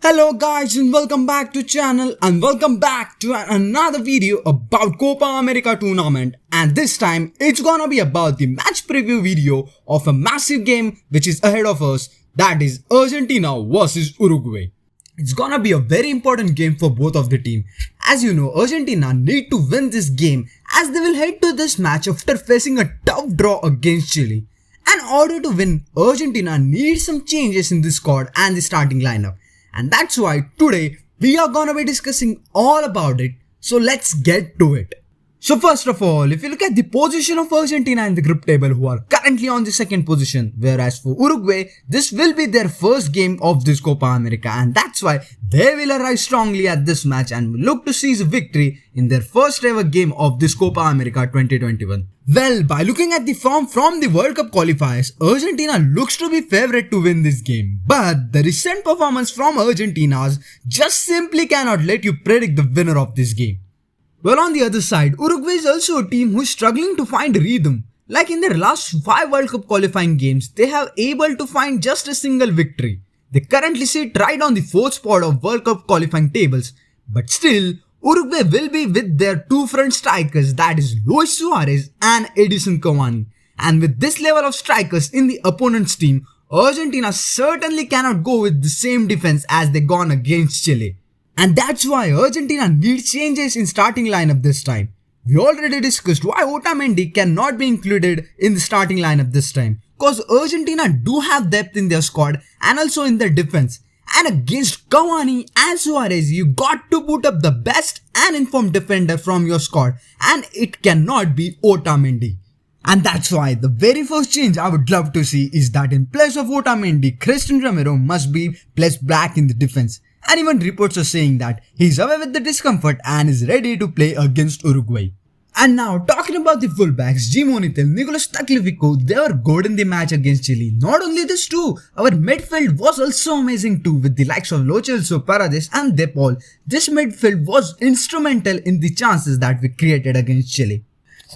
Hello guys and welcome back to channel and welcome back to another video about Copa America tournament, and this time it's gonna be about the match preview video of a massive game which is ahead of us, that is Argentina versus Uruguay. It's gonna be a very important game for both of the team. As you know, Argentina need to win this game as they will head to this match after facing a tough draw against Chile. And in order to win, Argentina needs some changes in the squad and the starting lineup. And that's why today we are gonna be discussing all about it, so let's get to it. So first of all, if you look at the position of Argentina in the group table, who are currently on the second position, whereas for Uruguay, this will be their first game of this Copa America, and that's why they will arrive strongly at this match and will look to seize a victory in their first ever game of this Copa America 2021. Well, by looking at the form from the World Cup qualifiers, Argentina looks to be favourite to win this game. But the recent performance from Argentina's just simply cannot let you predict the winner of this game. Well, on the other side, Uruguay is also a team who is struggling to find rhythm. Like in their last 5 World Cup qualifying games, they have able to find just a single victory. They currently sit right on the 4th spot of World Cup qualifying tables, but still, Uruguay will be with their two front strikers, that is Luis Suarez and Edinson Cavani. And with this level of strikers in the opponent's team, Argentina certainly cannot go with the same defense as they gone against Chile. And that's why Argentina needs changes in starting lineup this time. We already discussed why Otamendi cannot be included in the starting lineup this time, cause Argentina do have depth in their squad and also in their defense. And against Cavani and Suarez, you got to put up the best and informed defender from your squad, and it cannot be Otamendi. And that's why the very first change I would love to see is that in place of Otamendi, Cristian Romero must be placed back in the defense. And even reports are saying that he's away with the discomfort and is ready to play against Uruguay. And now talking about the fullbacks, G Monitel, Nicolas Tagliafico, they were good in the match against Chile. Not only this too, our midfield was also amazing too, with the likes of Lo Celso, Paredes and De Paul. This midfield was instrumental in the chances that we created against Chile.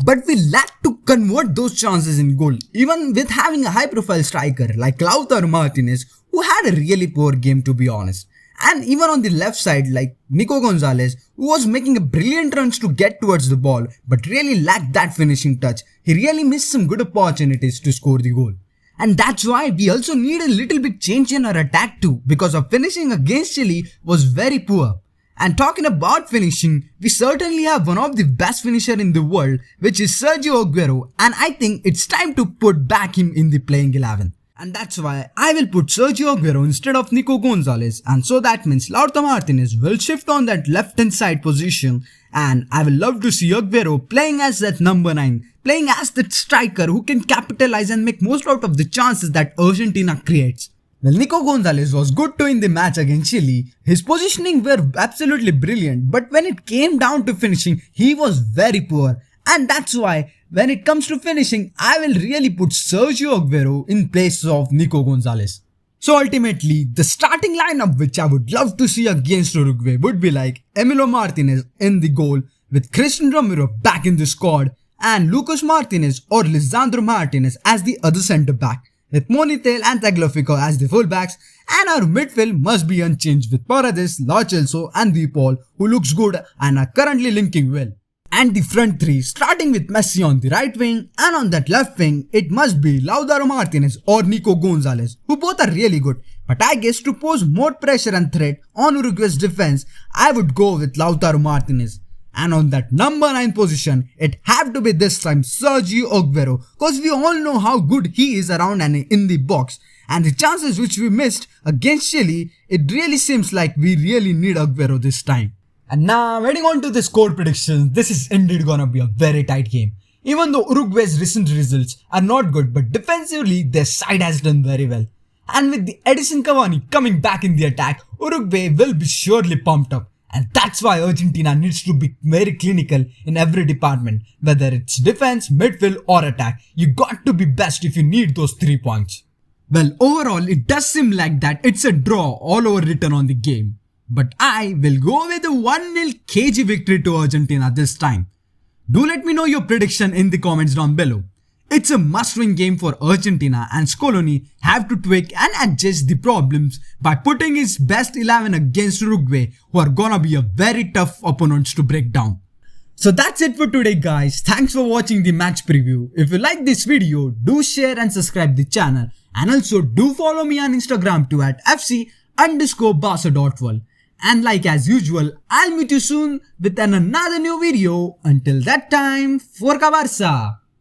But we lacked to convert those chances in goal, even with having a high profile striker like Lautaro Martinez, who had a really poor game to be honest. And even on the left side like Nico Gonzalez, who was making a brilliant runs to get towards the ball but really lacked that finishing touch. He really missed some good opportunities to score the goal. And that's why we also need a little bit change in our attack too, because our finishing against Chile was very poor. And talking about finishing, we certainly have one of the best finisher in the world, which is Sergio Aguero, and I think it's time to put back him in the playing 11. And that's why I will put Sergio Aguero instead of Nico Gonzalez, and so that means Lautaro Martinez will shift on that left hand side position, and I will love to see Aguero playing as that number 9, playing as that striker who can capitalize and make most out of the chances that Argentina creates. Well, Nico Gonzalez was good too in the match against Chile. His positioning were absolutely brilliant, but when it came down to finishing, he was very poor. And that's why, when it comes to finishing, I will really put Sergio Aguero in place of Nico Gonzalez. So ultimately, the starting lineup which I would love to see against Uruguay would be like Emilio Martinez in the goal, with Cristian Romero back in the squad, and Lucas Martinez or Lisandro Martinez as the other centre back, with Monitel and Tagliafico as the fullbacks, and our midfield must be unchanged with Paredes, Lo Celso and De Paul, who looks good and are currently linking well. And the front three, starting with Messi on the right wing, and on that left wing, it must be Lautaro Martinez or Nico Gonzalez, who both are really good. But I guess to pose more pressure and threat on Uruguay's defense, I would go with Lautaro Martinez. And on that number 9 position, it had to be this time Sergio Aguero, cause we all know how good he is around and in the box. And the chances which we missed against Chile, it really seems like we really need Aguero this time. And now, heading on to the score predictions, this is indeed gonna be a very tight game. Even though Uruguay's recent results are not good, but defensively their side has done very well. And with the Edinson Cavani coming back in the attack, Uruguay will be surely pumped up. And that's why Argentina needs to be very clinical in every department, whether it's defense, midfield or attack. You got to be best if you need those 3 points. Well, overall it does seem like that it's a draw all over written on the game. But I will go with a 1-0 KG victory to Argentina this time. Do let me know your prediction in the comments down below. It's a must-win game for Argentina, and Scaloni have to tweak and adjust the problems by putting his best 11 against Uruguay, who are gonna be a very tough opponents to break down. So that's it for today guys, thanks for watching the match preview. If you like this video, do share and subscribe the channel, and also do follow me on Instagram too at FC_Barca.world. And like as usual, I'll meet you soon with another new video. Until that time, Forca Barca!